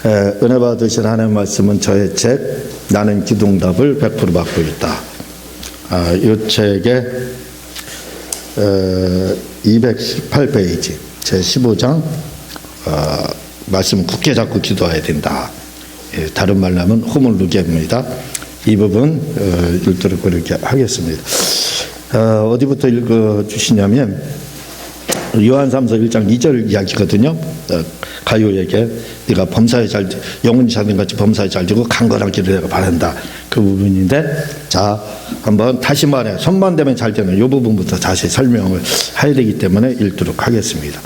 은혜 받으신 하나님 말씀은 저의 책 나는 기도응답을 100% 받고 있다. 이 책의 218페이지 제 15장 말씀 굳게 잡고 기도해야 된다. 다른 말로 하면 호물루게입니다. 이 부분 읽도록 그렇게 하겠습니다. 어디부터 읽어주시냐면 요한삼서 1장 2절 이야기거든요. 가요에게 네가 범사에 영혼이 자된같이 범사에 잘 되고 강건하기를 내가 바란다. 그 부분인데, 자 한번 다시 말해 손만 대면 잘 되는 이 부분부터 다시 설명을 해야 되기 때문에 읽도록 하겠습니다.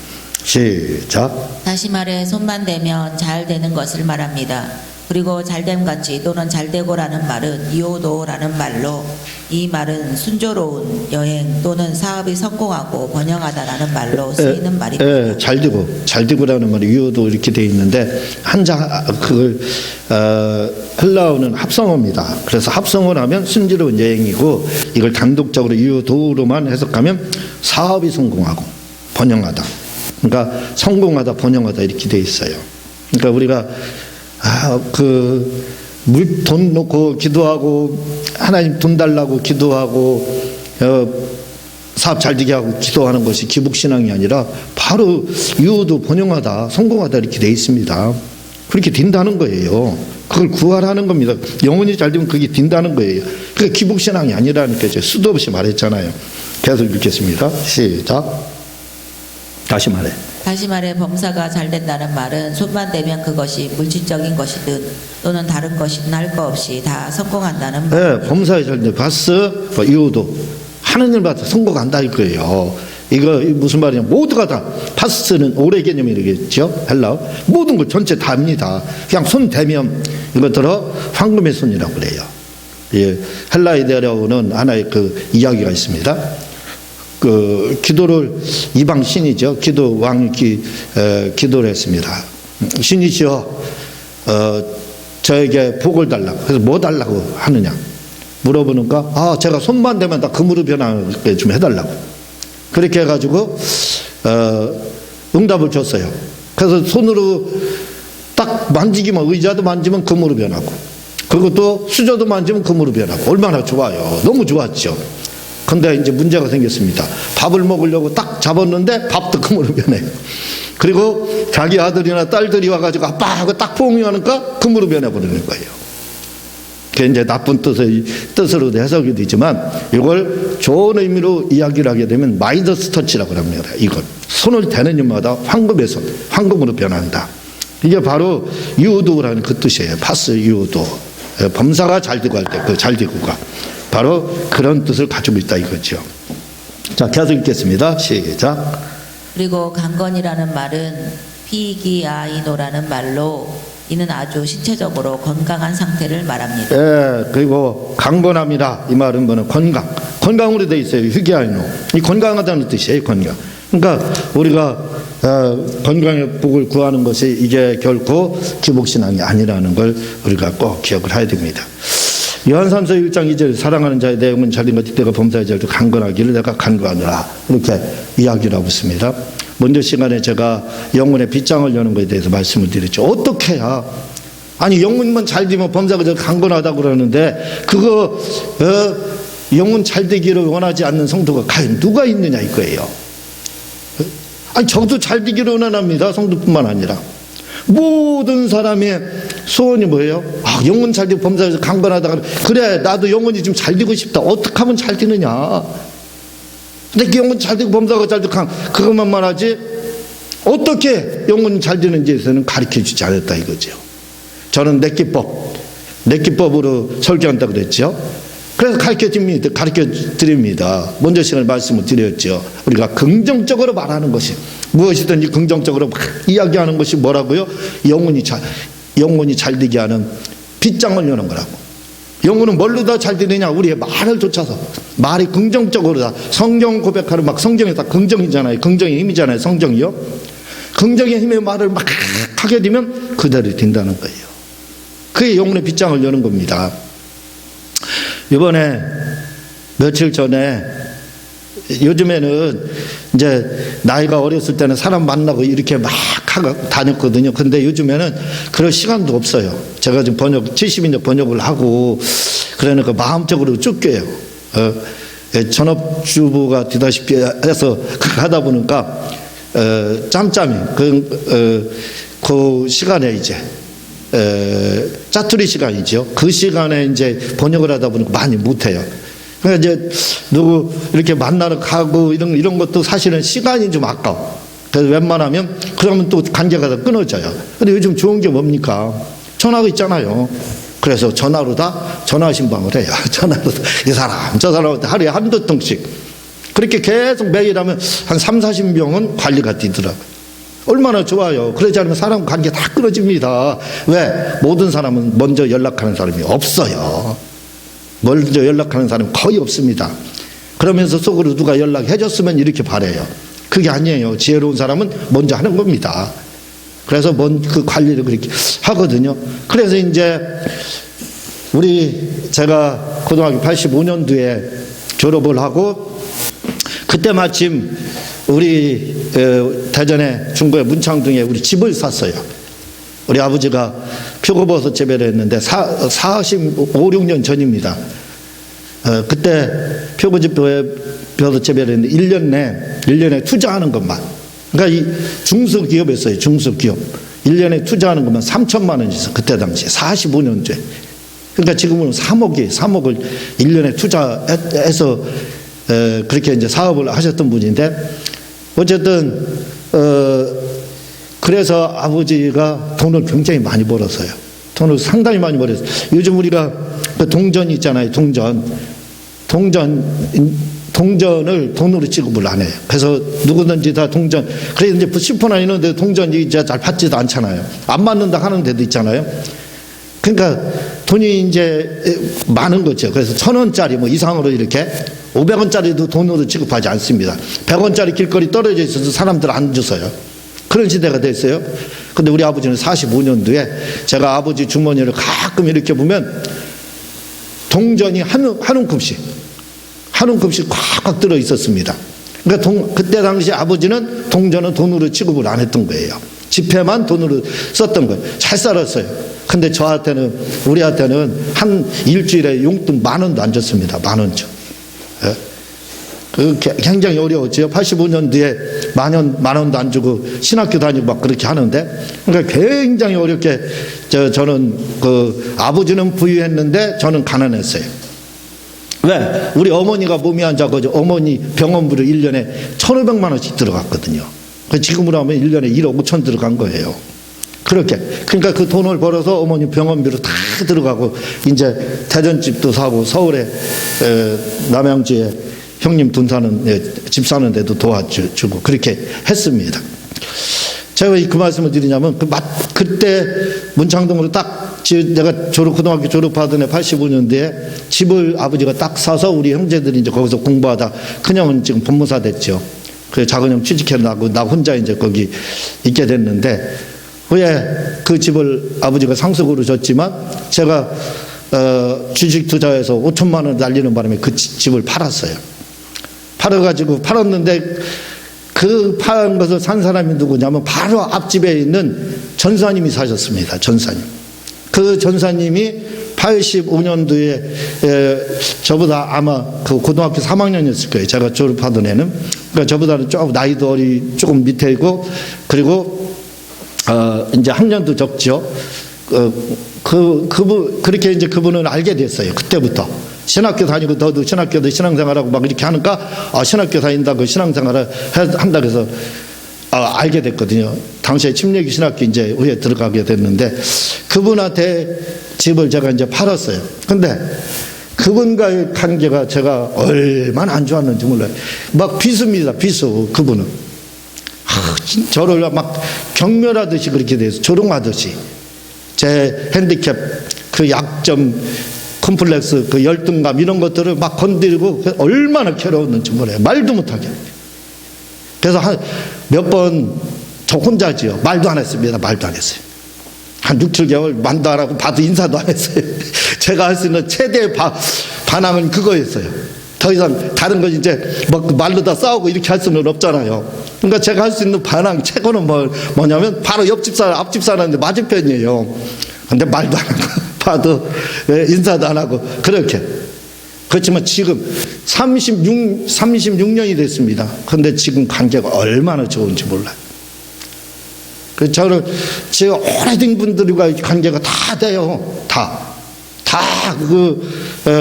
시작. 다시 말해 손만 대면 잘 되는 것을 말합니다. 그리고 잘됨같이 또는 잘되고라는 말은 이오도라는 말로, 이 말은 순조로운 여행 또는 사업이 성공하고 번영하다라는 말로 쓰이는 말입니다. 잘되고라는 말이 이오도 이렇게 되어 있는데 그걸 헬라어는 합성어입니다. 그래서 합성어를 하면 순조로운 여행이고, 이걸 단독적으로 이오도로만 해석하면 사업이 성공하고 번영하다. 그러니까 성공하다 번영하다 이렇게 되어 있어요. 그러니까 우리가 돈 놓고 기도하고 하나님 돈 달라고 기도하고 사업 잘 되게 하고 기도하는 것이 기복신앙이 아니라 바로 이유도 번영하다 성공하다 이렇게 돼 있습니다. 그렇게 된다는 거예요. 그걸 구하라는 겁니다. 영혼이 잘 되면 그게 된다는 거예요. 그게 기복신앙이 아니라는 거죠. 수도 없이 말했잖아요. 계속 읽겠습니다. 시작. 다시 말해 범사가 잘 된다는 말은 손만 대면 그것이 물질적인 것이든 또는 다른 것이든 할 거 없이 다 성공한다는 말입니다. 네, 범사에 잘 돼. 바스 이유도 하는 일마다 성공한다 이거예요. 이거 무슨 말이냐? 모두가 다 바스는 오래 개념이겠죠. 헬라어 모든 걸 전체 다 합니다. 그냥 손 대면 이것들어 황금의 손이라고 그래요. 예, 헬라에 내려오는 하나의 그 이야기가 있습니다. 기도를 이방 신이죠. 기도 왕이 기도를 했습니다. 신이시여, 저에게 복을 달라고. 그래서 뭐 달라고 하느냐 물어보니까 제가 손만 대면 다 금으로 변하게 좀 해달라고. 그렇게 해가지고 응답을 줬어요. 그래서 손으로 딱 만지기만, 의자도 만지면 금으로 변하고, 그리고 또 수저도 만지면 금으로 변하고. 얼마나 좋아요. 너무 좋았죠. 근데 이제 문제가 생겼습니다. 밥을 먹으려고 딱 잡았는데 밥도 금으로 변해요. 그리고 자기 아들이나 딸들이 와가지고 아빠 하고 딱 포옹하니까 금으로 변해버리는 거예요. 그게 이제 나쁜 뜻으로 해석이 되지만, 이걸 좋은 의미로 이야기를 하게 되면 마이더스 터치라고 합니다. 이걸 손을 대는 일마다 황금의 손, 황금으로 변한다. 이게 바로 유도라는 그 뜻이에요. 파스 유도. 범사가 잘 되고 할 때 그 잘 되고가 바로 그런 뜻을 가지고 있다 이거죠. 자, 계속 읽겠습니다. 시작. 그리고 강건이라는 말은 피기아이노라는 말로, 이는 아주 신체적으로 건강한 상태를 말합니다. 예, 그리고 강건함이라 이 말은 뭐는 건강으로 돼 있어요. 휴기아이노. 이 건강하다는 뜻이에요. 건강. 그러니까 우리가 건강의 복을 구하는 것이 이게 결코 기복신앙이 아니라는 걸 우리가 꼭 기억을 해야 됩니다. 요한삼서 1장 2절 사랑하는 자의 내 영혼 잘된 것이 내가 범사에 잘도 강건하기를 내가 간구하노라 이렇게 이야기를 하고 있습니다. 먼저 시간에 제가 영혼의 빗장을 여는 것에 대해서 말씀을 드렸죠. 어떻게 해야, 아니 영혼만 잘 되면 범사가 저 강건하다고 그러는데 그거 영혼 잘 되기를 원하지 않는 성도가 과연 누가 있느냐 이거예요. 아니 저도 잘 되기를 원합니다. 성도뿐만 아니라 모든 사람의 소원이 뭐예요? 영혼 잘 되고 범사에서 강건하다. 그래 나도 영혼이 좀 잘 되고 싶다. 어떻게 하면 잘 되느냐? 근데 영혼 잘 되고 범사가 잘 되고 그것만 말하지 어떻게 영혼이 잘 되는지에서는 가르쳐주지 않았다 이거죠. 저는 내기법으로 설교한다 그랬죠. 그래서 가르쳐 드립니다. 먼저 시간에 말씀을 드렸죠. 우리가 긍정적으로 말하는 것이, 무엇이든지 긍정적으로 막 이야기하는 것이 뭐라고요? 영혼이 잘 되게 하는 빗장을 여는 거라고. 영혼은 뭘로 다 잘 되느냐? 우리의 말을 쫓아서, 말이 긍정적으로 다, 성경 고백하는 막 성경이 다 긍정이잖아요. 긍정의 힘이잖아요. 성경이요. 긍정의 힘의 말을 막 하게 되면 그대로 된다는 거예요. 그게 영혼의 빗장을 여는 겁니다. 이번에 며칠 전에, 요즘에는 이제 나이가 어렸을 때는 사람 만나고 이렇게 막 다녔거든요. 근데 요즘에는 그럴 시간도 없어요. 제가 지금 70인역 번역을 하고 그러니까 마음적으로 쫓겨요. 전업주부가 되다시피 해서 하다 보니까 짬짬이 그 시간에 이제 짜투리 시간이죠. 그 시간에 이제 번역을 하다 보니까 많이 못해요. 그러니까 이제 누구 이렇게 만나러 가고 이런 것도 사실은 시간이 좀 아까워. 그래서 웬만하면 그러면 또 관계가 다 끊어져요. 근데 요즘 좋은 게 뭡니까? 전화가 있잖아요. 그래서 전화로 다 전화 신방을 해요. 전화로 이 사람 저 사람한테 하루에 한두 통씩 그렇게 계속 매일 하면 한 3, 40명은 관리가 되더라고요. 얼마나 좋아요. 그러지 않으면 사람 관계 다 끊어집니다. 왜? 모든 사람은 먼저 연락하는 사람이 없어요. 먼저 연락하는 사람은 거의 없습니다. 그러면서 속으로 누가 연락해 줬으면 이렇게 바래요. 그게 아니에요. 지혜로운 사람은 먼저 하는 겁니다. 그래서 그 관리를 그렇게 하거든요. 그래서 이제 제가 고등학교 85년도에 졸업을 하고 그때 마침 우리 대전에 중구의 문창동에 우리 집을 샀어요. 우리 아버지가 표고버섯 재배를 했는데 45, 6년 전입니다. 그때 표고버섯 재배를 했는데 1년에 투자하는 것만, 그러니까 이 중소기업이었어요. 중소기업 1년에 투자하는 것만 3천만 원이 있어. 그때 당시에 45년도에. 그러니까 지금은 3억을 1년에 투자해서 그렇게 이제 사업을 하셨던 분인데, 어쨌든 그래서 아버지가 돈을 굉장히 많이 벌었어요. 돈을 상당히 많이 벌었어요. 요즘 우리가 그 동전 있잖아요. 동전을 돈으로 취급을 안 해요. 그래서 누구든지 다 동전, 그래서 이제 10%나 있는데 동전이 이제 잘 받지도 않잖아요. 안 받는다 하는 데도 있잖아요. 그러니까 돈이 이제 많은 거죠. 그래서 1,000원짜리 뭐 이상으로 이렇게 500원짜리도 돈으로 취급하지 않습니다. 100원짜리 길거리 떨어져 있어서 사람들 안 주서요. 그런 시대가 됐어요. 근데 우리 아버지는 45년도에 제가 아버지 주머니를 가끔 이렇게 보면 동전이 한 움큼씩 꽉꽉 들어 있었습니다. 그러니까 그때 당시 아버지는 동전은 돈으로 취급을 안 했던 거예요. 지폐만 돈으로 썼던 거예요. 잘 살았어요. 근데 우리한테는 한 일주일에 용돈 10,000원도 안 줬습니다. 10,000원죠. 예? 굉장히 어려웠죠. 85년도에 10,000원도 안 주고 신학교 다니고 막 그렇게 하는데, 그러니까 굉장히 어렵게 저는 아버지는 부유했는데 저는 가난했어요. 왜? 우리 어머니가 몸이 안 좋아서 어머니 병원비로 1년에 1,500만 원씩 들어갔거든요. 지금으로 하면 1년에 1억 5천 들어간 거예요. 그러니까 그 돈을 벌어서 어머니 병원비로 다 들어가고, 이제 대전집도 사고 서울에 남양주에 형님 집 사는 데도 도와주고 그렇게 했습니다. 제가 왜 그 말씀을 드리냐면 그때 문창동으로 딱 내가 고등학교 졸업하던 해 85년도에 집을 아버지가 딱 사서 우리 형제들이 이제 거기서 공부하다, 큰형은 지금 법무사 됐죠. 그 작은형 취직해 나고 나 혼자 이제 거기 있게 됐는데, 후에 그 집을 아버지가 상속으로 줬지만 제가 주식 투자해서 5천만 원 날리는 바람에 그 집을 팔았어요. 팔았는데 그 파는 것을 산 사람이 누구냐면 바로 앞집에 있는 전사님이 사셨습니다. 전사님. 그 전사님이 85년도에 저보다 아마 그 고등학교 3학년이었을 거예요. 제가 졸업하던 애는. 그러니까 저보다는 조금 나이도 조금 밑에고, 그리고 이제 학년도 적죠. 그렇게 이제 그분은 알게 됐어요. 그때부터. 신학교 다니고 너도 신학교도 신앙생활하고 막 이렇게 하니까 신학교 다닌다고 신앙생활을 한다고 해서 알게 됐거든요. 당시에 침례기 신학교 이제 후에 들어가게 됐는데, 그분한테 집을 제가 이제 팔았어요. 근데 그분과의 관계가 제가 얼마나 안 좋았는지 몰라요. 막 비수입니다. 비수. 그분은 저를 막 경멸하듯이 그렇게 돼서 조롱하듯이 제 핸디캡, 그 약점, 컴플렉스, 그 열등감 이런 것들을 막 건드리고 얼마나 괴로웠는지 몰라요. 말도 못하게. 그래서 몇 번 저 혼자지요. 말도 안 했습니다. 말도 안 했어요. 한 6, 7개월 만도 안 하고 봐도 인사도 안 했어요. 제가 할 수 있는 최대의 반항은 그거였어요. 더 이상 다른 거 이제 막 말로 다 싸우고 이렇게 할 수는 없잖아요. 그러니까 제가 할 수 있는 반항 최고는 뭐냐면 바로 옆집 사람, 앞집 사람인데 맞은편이에요. 근데 말도 안 하고 봐도 인사도 안 하고 그렇게. 그렇지만 지금 36년이 됐습니다. 그런데 지금 관계가 얼마나 좋은지 몰라요. 그래서 저는 제가 오래된 분들과 관계가 다 돼요. 다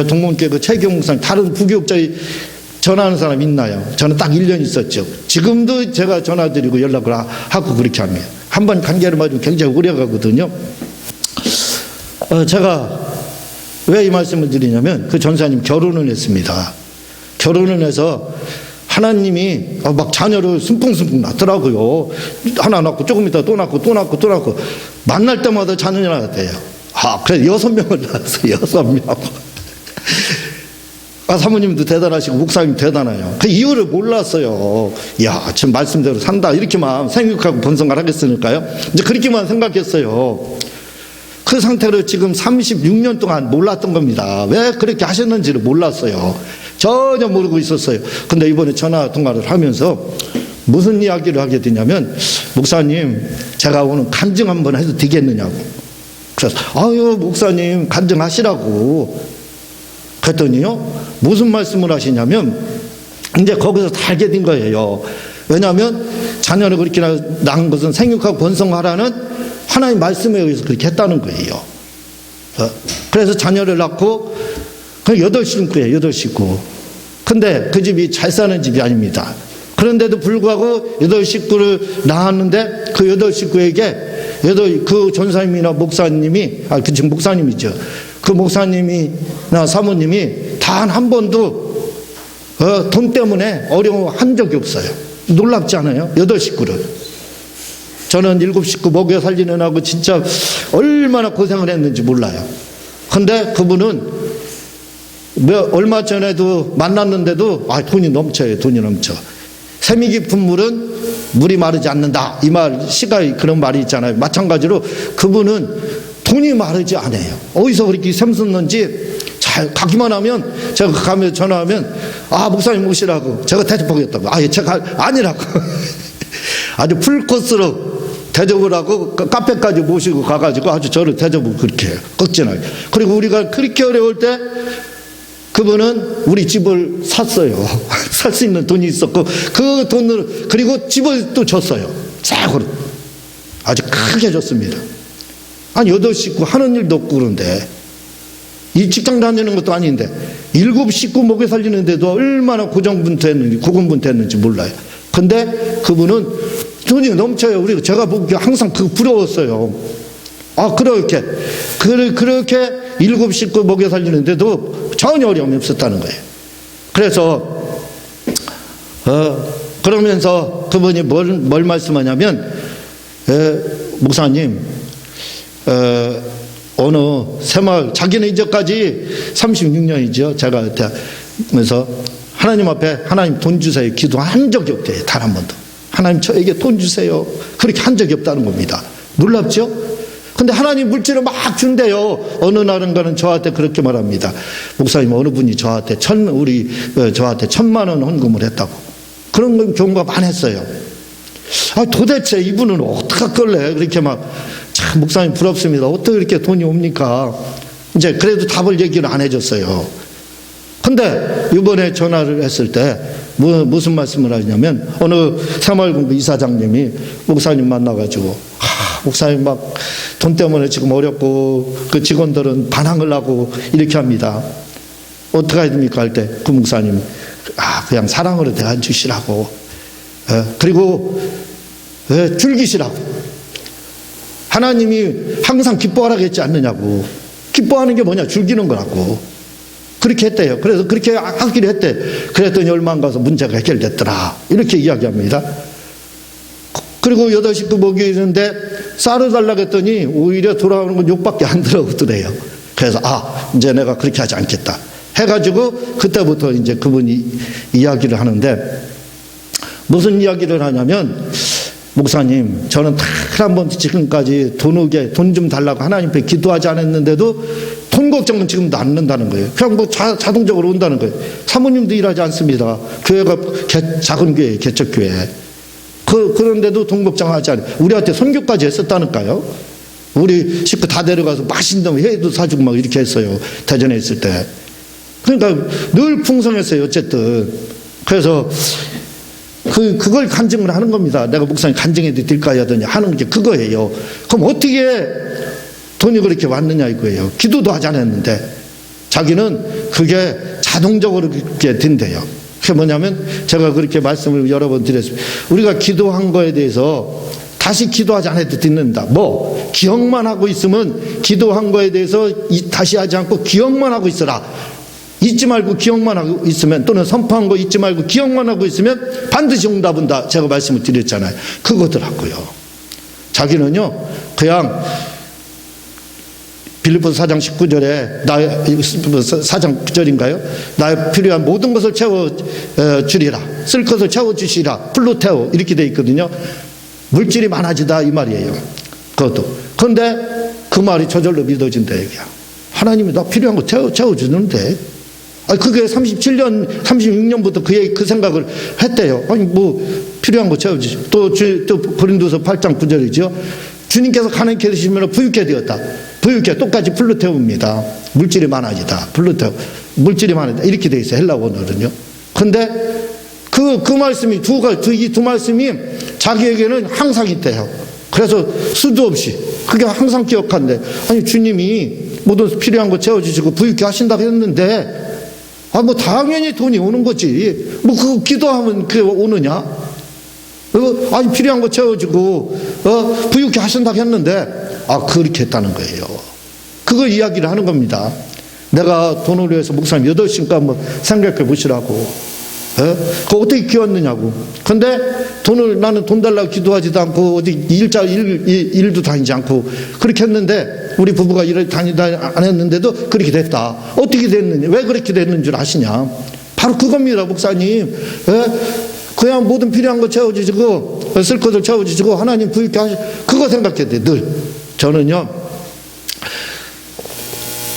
동문교회 그 최경 목사님 다른 부교육자에 전화하는 사람 있나요? 저는 딱 1년 있었죠. 지금도 제가 전화드리고 연락을 하고 그렇게 합니다. 한번 관계를 맺으면 굉장히 오래 가거든요. 제가 왜 이 말씀을 드리냐면 그 전사님 결혼을 했습니다. 결혼을 해서 하나님이 막 자녀를 숨풍숨풍 낳더라고요. 하나 낳고 조금 있다 또 낳고 또 낳고 또 낳고 만날 때마다 자녀 낳았대요. 그래 6명을 낳았어요. 6명. 사모님도 대단하시고 목사님 대단해요. 그 이유를 몰랐어요. 야, 지금 말씀대로 산다 이렇게만 생각하고 번성을 하겠으니까요. 이제 그렇게만 생각했어요. 그 상태로 지금 36년 동안 몰랐던 겁니다. 왜 그렇게 하셨는지를 몰랐어요. 전혀 모르고 있었어요. 근데 이번에 전화 통화를 하면서 무슨 이야기를 하게 되냐면 목사님 제가 오늘 간증 한번 해도 되겠느냐고. 그래서 아유 목사님 간증하시라고. 그랬더니요 무슨 말씀을 하시냐면 이제 거기서 다 알게 된 거예요. 왜냐하면 자녀를 그렇게 낳은 것은 생육하고 번성하라는 하나님 말씀에 의해서 그렇게 했다는 거예요. 그래서 자녀를 낳고 그 8식구예요. 8식구. 근데 그 집이 잘 사는 집이 아닙니다. 그런데도 불구하고 8식구를 낳았는데 그 8식구에게 그 전사님이나 목사님이 그 지금 목사님이죠. 그 목사님이나 사모님이 단 한 번도 돈 때문에 어려워한 적이 없어요. 놀랍지 않아요? 8식구를. 저는 7식구 먹여 살리는 하고 진짜 얼마나 고생을 했는지 몰라요. 근데 그분은 얼마 전에도 만났는데도 돈이 넘쳐요. 돈이 넘쳐. 샘이 깊은 물은 물이 마르지 않는다. 이 말 시가 그런 말이 있잖아요. 마찬가지로 그분은 돈이 마르지 않아요. 어디서 그렇게 샘솟는지 잘 가기만 하면 제가 가면 전화하면 목사님 오시라고 제가 대접하겠다고. 제가 아니라고. 아주 풀코스로 대접을 하고 카페까지 모시고 가가지고 아주 저를 대접을 그렇게 해요. 걱정하게. 그리고 우리가 그렇게 어려울 때 그분은 우리 집을 샀어요. 살 수 있는 돈이 있었고 그 돈으로 그리고 집을 또 줬어요. 최고로 아주 크게 줬습니다. 8식구 하는 일도 없고 그런데 이 직장 다니는 것도 아닌데 7식구 먹여 살리는데도 얼마나 고군분투했는지 몰라요. 근데 그분은 돈이 넘쳐요. 제가 보기에 항상 그거 부러웠어요. 그렇게 7식구 먹여 살리는데도 전혀 어려움이 없었다는 거예요. 그래서 그러면서 그분이 뭘 말씀하냐면 목사님 어느 새마을 자기는 이제까지 36년이죠. 제가 그래서 하나님 앞에 하나님 돈 주세요 기도한 적이 없대요. 단 한 번도. 하나님 저에게 돈 주세요. 그렇게 한 적이 없다는 겁니다. 놀랍죠? 근데 하나님 물질을 막 준대요. 어느 날인가는 저한테 그렇게 말합니다. 목사님 어느 분이 저한테 1,000만 원 헌금을 했다고. 그런 경우가 많았어요. 도대체 이분은 어떡할걸래? 그렇게 참 목사님 부럽습니다. 어떻게 이렇게 돈이 옵니까? 이제 그래도 답을 얘기를 안 해줬어요. 근데 이번에 전화를 했을 때 무슨 말씀을 하냐면 어느 새마을공부 이사장님이 목사님 만나가지고 목사님 돈 때문에 지금 어렵고 그 직원들은 반항을 하고 이렇게 합니다. 어떻게 해야 됩니까? 할 때 그 목사님 그냥 사랑으로 대해 주시라고 그리고 즐기시라고 하나님이 항상 기뻐하라고 했지 않느냐고. 기뻐하는 게 뭐냐? 즐기는 거라고. 그렇게 했대요. 그래서 그렇게 하기로 했대. 그랬더니 얼마 안 가서 문제가 해결됐더라. 이렇게 이야기합니다. 그리고 8식구 먹이는데 쌀을 달라고 했더니 오히려 돌아오는 건 욕밖에 안 들어오더래요. 그래서 이제 내가 그렇게 하지 않겠다 해가지고 그때부터 이제 그분이 이야기를 하는데 무슨 이야기를 하냐면 목사님 저는 한 번도 지금까지 돈 좀 달라고 하나님 앞에 기도하지 않았는데도 돈 걱정은 지금도 안 는다는 거예요. 그냥 뭐 자동적으로 온다는 거예요. 사모님도 일하지 않습니다. 교회가 작은 교회, 개척교회. 그런데도 돈 걱정하지 않아요. 우리한테 선교까지 했었다니까요. 우리 식구 다 데려가서 맛있는 회도 사주고 막 이렇게 했어요. 대전에 있을 때. 그러니까 늘 풍성했어요. 어쨌든. 그래서 그걸 간증을 하는 겁니다. 내가 목사님 간증해도 될까요? 하더니 하는 게 그거예요. 그럼 어떻게 돈이 그렇게 왔느냐 이거예요. 기도도 하지 않았는데 자기는 그게 자동적으로 그렇게 된대요. 그게 뭐냐면 제가 그렇게 말씀을 여러 번 드렸습니다. 우리가 기도한 거에 대해서 다시 기도하지 않아도 듣는다. 뭐 기억만 하고 있으면 기도한 거에 대해서 다시 하지 않고 기억만 하고 있어라. 잊지 말고 기억만 하고 있으면, 또는 선포한 거 잊지 말고 기억만 하고 있으면 반드시 응답한다. 제가 말씀을 드렸잖아요. 그거더라고요. 자기는요 그냥 빌립보서 4장 19절에 나의 4장 9절인가요? 나의 필요한 모든 것을 채워 주리라. 쓸 것을 채워 주시라. 풀로 태워. 이렇게 돼 있거든요. 물질이 많아지다 이 말이에요. 그것도. 그런데 그 말이 저절로 믿어진다 얘기야. 하나님이 나 필요한 거 채워 주는데. 그게 37년, 36년부터 그 생각을 했대요. 아니, 뭐, 필요한 거 채워주시고. 또, 고린도서 8장 9절이죠. 주님께서 가난케 되시면 부유케 되었다. 부유케, 똑같이 풀로 태웁니다. 물질이 많아지다. 풀로 태워. 물질이 많아지다. 이렇게 돼 있어요. 헬라어는요. 근데 그 말씀이 이 두 말씀이 자기에게는 항상 있대요. 그래서 수도 없이. 그게 항상 기억한대. 아니, 주님이 모든 필요한 거 채워주시고 부유케 하신다고 했는데, 뭐 당연히 돈이 오는 거지. 뭐 그거 기도하면 그게 오느냐? 아니 필요한 거 채워주고 부유케 하신다고 했는데 그렇게 했다는 거예요. 그거 이야기를 하는 겁니다. 내가 돈을 위해서 목사님 8시간 한번 생각해 보시라고. 그거 어떻게 키웠느냐고. 근데 나는 돈 달라고 기도하지도 않고 어디 일도 다니지 않고 그렇게 했는데, 우리 부부가 일을 다니다 안 했는데도 그렇게 됐다. 어떻게 됐느냐? 왜 그렇게 됐는 줄 아시냐? 바로 그겁니다, 목사님. 그냥 모든 필요한 거 채워주시고 쓸 것을 채워주시고 하나님 부유케 그거 생각해야 돼. 늘 저는요,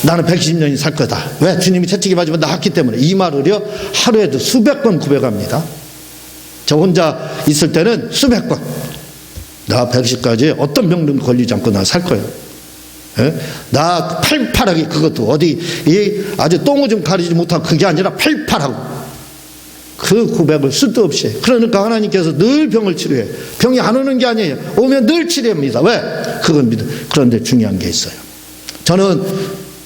나는 120년이 살 거다. 왜? 주님이 채찍이 맞으면 나왔기 때문에. 이 말을요 하루에도 수백 번 고백합니다. 저 혼자 있을 때는 수백 번. 나 110까지 어떤 병든 걸리지 않고 나 살 거예요. 나 팔팔하게, 그것도 어디 아주 똥오줌 가리지 못하고 그게 아니라 팔팔하고, 그 고백을 수도 없이. 그러니까 하나님께서 늘 병을 치료해. 병이 안 오는 게 아니에요. 오면 늘 치료합니다. 왜? 그건 믿어. 그런데 중요한 게 있어요. 저는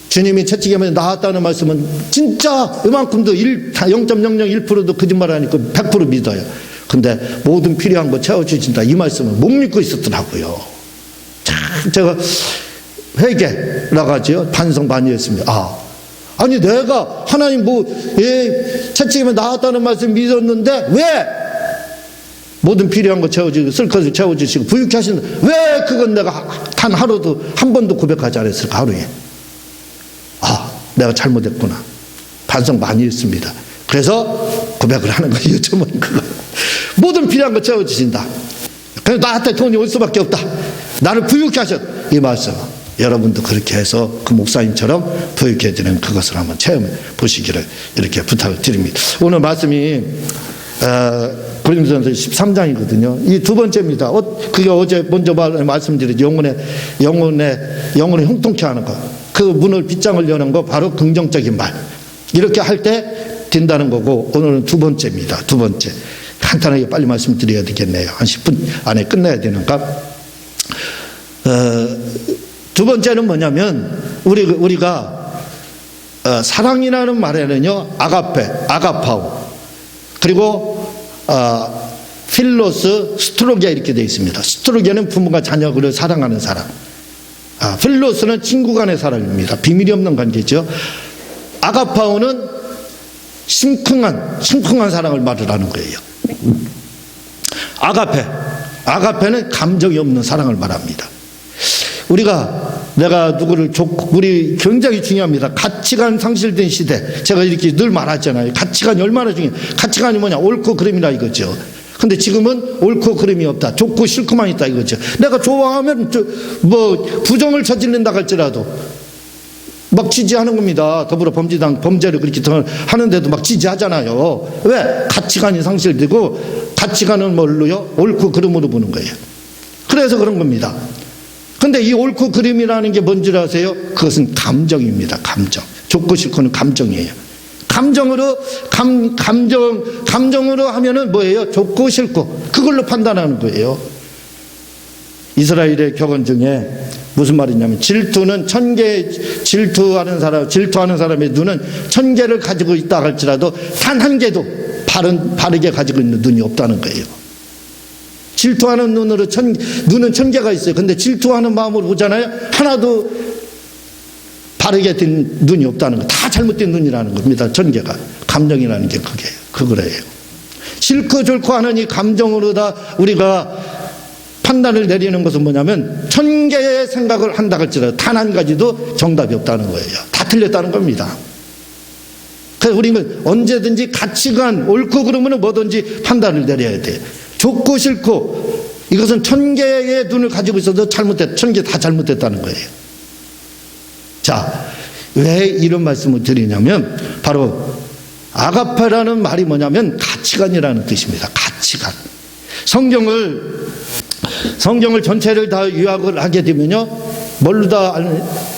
주님이 채찍에만 나왔다는 말씀은 진짜 이만큼도 0.001%도 거짓말 아니고 100% 믿어요. 근데 모든 필요한 거 채워주신다 이 말씀을 못 믿고 있었더라고요. 참 제가 회개라고 하죠. 반성반의했습니다. 아니 내가 하나님 채찍에만 나왔다는 말씀 믿었는데 왜 모든 필요한 거 채워주시고 쓸 것을 채워주시고 부유케 하시는, 왜 그건 내가 단 하루도 한 번도 고백하지 않았을까? 하루에. 내가 잘못했구나. 반성 많이 했습니다. 그래서 고백을 하는 거예요. 요즘은 그거. 모든 필요한 거 채워주신다. 그래서 나한테 돈이 올 수밖에 없다. 나를 부유케 하셨다. 이 말씀. 여러분도 그렇게 해서 그 목사님처럼 부유케 되는 그것을 한번 체험해 보시기를 이렇게 부탁을 드립니다. 오늘 말씀이 고린도전서 13장이거든요. 이 두 번째입니다. 그게 어제 먼저 말씀드린 영혼을 형통케 하는 것. 그 문을 빗장을 여는 거 바로 긍정적인 말. 이렇게 할 때 된다는 거고, 오늘은 두 번째입니다. 두 번째. 간단하게 빨리 말씀드려야 되겠네요. 한 10분 안에 끝내야 되니까. 두 번째는 뭐냐면 우리가 사랑이라는 말에는요 아가파오 그리고 필로스 스트로게 이렇게 되어 있습니다. 스트로게는 부모가 자녀를 사랑하는 사람, 필로스는 친구 간의 사랑입니다. 비밀이 없는 관계죠. 아가파오는 심쿵한 사랑을 말하는 거예요. 아가페는 감정이 없는 사랑을 말합니다. 내가 누구를 우리 굉장히 중요합니다. 가치관 상실된 시대. 제가 이렇게 늘 말하잖아요. 가치관이 얼마나 중요해요. 가치관이 뭐냐? 옳고 그름이라 이거죠. 근데 지금은 옳고 그름이 없다. 좋고 싫고만 있다 이거죠. 내가 좋아하면 부정을 저지른다 할지라도 막 지지하는 겁니다. 더불어 범죄당 범죄를 그렇게 하는데도 막 지지하잖아요. 왜? 가치관이 상실되고, 가치관은 뭘로요? 옳고 그름으로 보는 거예요. 그래서 그런 겁니다. 근데 이 옳고 그름이라는 게 뭔지 아세요? 그것은 감정입니다. 감정. 좋고 싫고는 감정이에요. 감정으로 감정으로 하면은 뭐예요? 좋고 싫고 그걸로 판단하는 거예요. 이스라엘의 격언 중에 무슨 말이냐면, 질투하는 사람의 눈은 1000개를 가지고 있다 할지라도 단 한 개도 바르게 가지고 있는 눈이 없다는 거예요. 질투하는 눈은 1000개가 있어요. 근데 질투하는 마음으로 보잖아요. 하나도 바르게 된 눈이 없다는 거. 다 잘못된 눈이라는 겁니다. 1000개가. 감정이라는 게 그거예요. 싫고 좋고 하는 이 감정으로 다 우리가 판단을 내리는 것은 뭐냐면, 1000개의 생각을 한다 할지라도 단 한 가지도 정답이 없다는 거예요. 다 틀렸다는 겁니다. 그래서 우리는 언제든지 가치관, 옳고 그름은 뭐든지 판단을 내려야 돼요. 좋고 싫고, 이것은 1000개의 눈을 가지고 있어도 1000개 다 잘못됐다는 거예요. 자, 왜 이런 말씀을 드리냐면, 바로 아가페라는 말이 뭐냐면 가치관이라는 뜻입니다. 가치관. 성경을 전체를 다 요약을 하게 되면요, 뭘로 다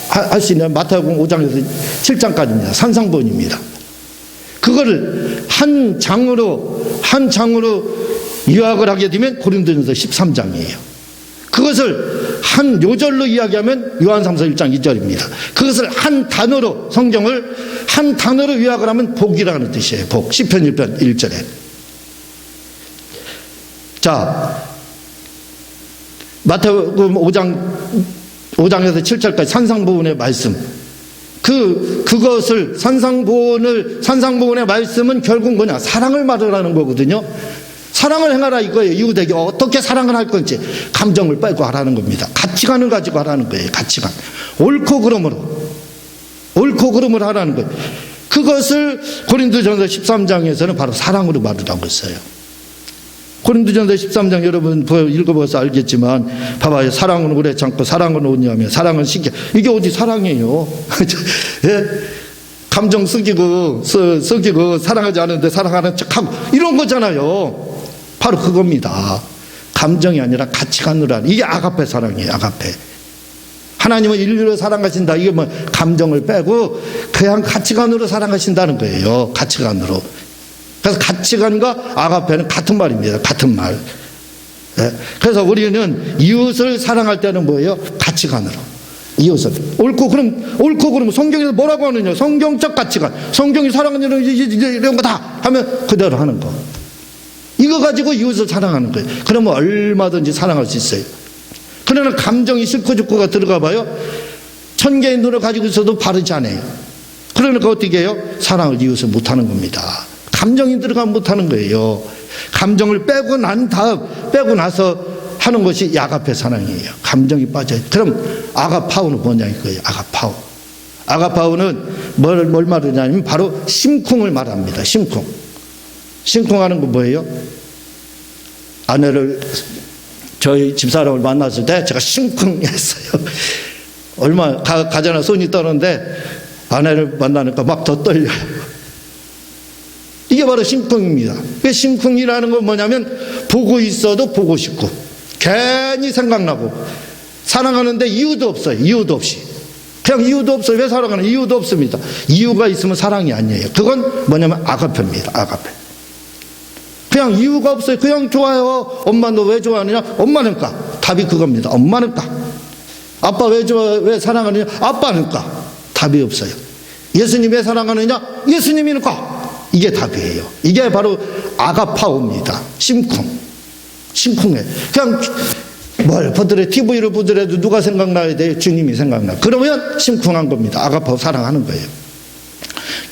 할 수 있냐? 마태복음 5장에서 7장까지입니다. 산상본입니다. 그거를 한 장으로 요약을 하게 되면 고린도전서 13장이에요. 그것을 한 요절로 이야기하면 요한 3서 1장 2절입니다. 그것을 성경을 한 단어로 요약을 하면 복이라는 뜻이에요. 복. 시편 1편 1절에. 자, 마태복음 5장에서 7절까지 산상보훈의 말씀. 그것을 산상보훈의 말씀은 결국 뭐냐? 사랑을 말하라는 거거든요. 사랑을 행하라 이거예요. 이웃에게 어떻게 사랑을 할 건지 감정을 빼고 하라는 겁니다. 가치관을 가지고 하라는 거예요. 가치관. 옳고 그름으로 하라는 거예요. 그것을 고린도전서 13장에서는 바로 사랑으로 말하라고 했어요. 고린도전서 13장 여러분 읽어봐서 알겠지만, 봐봐요. 사랑은 오래 참고 사랑은 온유하며 사랑은 신경. 이게 어디 사랑이에요? 예? 감정 썩이고 사랑하지 않는데 사랑하는 척하고 이런 거잖아요. 바로 그겁니다. 감정이 아니라 가치관으로 하는, 이게 아가페 사랑이에요. 아가페. 하나님은 인류를 사랑하신다. 이게 뭐 감정을 빼고 그냥 가치관으로 사랑하신다는 거예요. 가치관으로. 그래서 가치관과 아가페는 같은 말입니다. 같은 말. 예. 그래서 우리는 이웃을 사랑할 때는 뭐예요? 가치관으로. 이웃을. 옳고 그럼 성경에서 뭐라고 하느냐? 성경적 가치관. 성경이 사랑하는 이런 거 다 하면 그대로 하는 거. 이거 가지고 이웃을 사랑하는 거예요. 그러면 얼마든지 사랑할 수 있어요. 그러나 감정이 싫고 좋고가 들어가 봐요. 1000개의 눈을 가지고 있어도 바르지 않아요. 그러니까 어떻게 해요? 사랑을 이웃을 못하는 겁니다. 감정이 들어가면 못하는 거예요. 감정을 빼고 나서 하는 것이 아가페 사랑이에요. 감정이 빠져요. 그럼 아가파우는 뭐냐 이거예요. 아가파우는 뭘 말하냐면 바로 심쿵을 말합니다. 심쿵하는 건 뭐예요? 아내를, 저희 집사람을 만났을 때 제가 심쿵했어요. 가잖아 손이 떠는데 아내를 만나니까 막 더 떨려요. 이게 바로 심쿵입니다. 왜 심쿵이라는 건 뭐냐면, 보고 있어도 보고 싶고 괜히 생각나고, 사랑하는데 이유도 없어요. 이유도 없이. 그냥 이유도 없어요. 왜 사랑하는 이유도 없습니다. 이유가 있으면 사랑이 아니에요. 그건 뭐냐면 아가페입니다. 아가페. 그냥 이유가 없어요. 그냥 좋아요. 엄마 너 왜 좋아하느냐? 엄마니까. 답이 그겁니다. 엄마니까. 아빠 왜 사랑하느냐? 아빠니까. 답이 없어요. 예수님 왜 사랑하느냐? 예수님이니까. 이게 답이에요. 이게 바로 아가파오입니다. 심쿵해. 그냥 뭘 보더라도, TV를 보더라도 누가 생각나야 돼요? 주님이 생각나. 그러면 심쿵한 겁니다. 아가파오 사랑하는 거예요.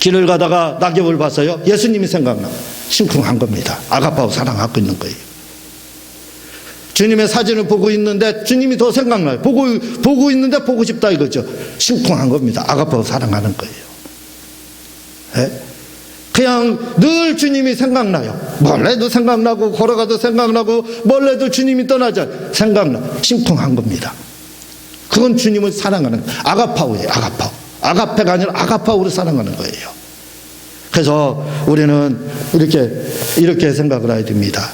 길을 가다가 낙엽을 봤어요. 예수님이 생각나. 심쿵한 겁니다. 아가파오 사랑하고 있는 거예요. 주님의 사진을 보고 있는데 주님이 더 생각나요. 보고 있는데 보고 싶다 이거죠. 심쿵한 겁니다. 아가파오 사랑하는 거예요. 네? 그냥 늘 주님이 생각나요. 뭘 해도 생각나고, 걸어가도 생각나고, 뭘 해도 주님이 떠나자 심쿵한 겁니다. 그건 주님을 사랑하는 아가파오예요. 아가페가 아니라 아가파우로 사랑하는 거예요. 그래서 우리는 이렇게 생각을 해야 됩니다.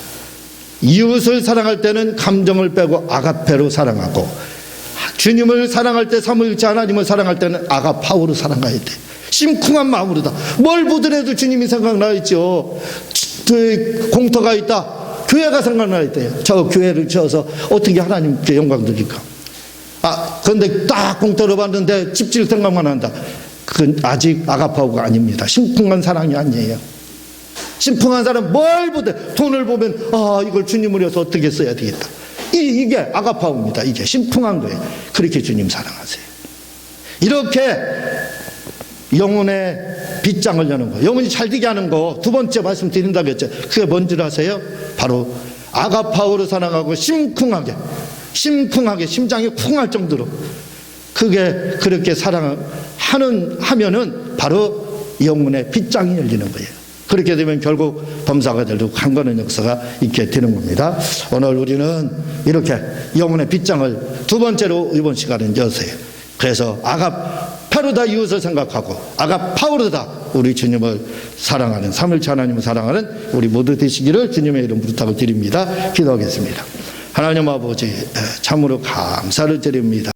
이웃을 사랑할 때는 감정을 빼고 아가페로 사랑하고, 주님을 사랑할 때, 삼위일체 하나님을 사랑할 때는 아가파우로 사랑해야 돼. 심쿵한 마음으로다. 뭘 보더라도 주님이 생각나 있죠. 공터가 있다, 교회가 생각나 있대요. 저 교회를 지어서 어떻게 하나님께 영광 드릴까? 그런데 딱 공터를 봤는데 집질 생각만 한다. 그건 아직 아가파우가 아닙니다. 심쿵한 사랑이 아니에요. 심쿵한 사람 뭘 보든 돈을 보면 이걸 주님을 위해서 어떻게 써야 되겠다. 이게 아가파우입니다. 이게 심쿵한 거예요. 그렇게 주님 사랑하세요. 이렇게 영혼의 빗장을 여는 거, 영혼이 잘 되게 하는 거, 두 번째 말씀드린다고 했죠. 그게 뭔지 아세요? 바로 아가파우로 사랑하고 심쿵하게 심장이 쿵할 정도로 그게 그렇게 하면은 바로 영혼의 빗장이 열리는 거예요. 그렇게 되면 결국 범사가 되고 강건한 역사가 있게 되는 겁니다. 오늘 우리는 이렇게 영혼의 빗장을 두 번째로 이번 시간은 여세요. 그래서 아가페로다 이웃을 생각하고, 아가파우로다 우리 주님을 사랑하는, 삼위일체 하나님을 사랑하는 우리 모두 되시기를 주님의 이름 부탁을 드립니다. 기도하겠습니다. 하나님 아버지, 참으로 감사를 드립니다.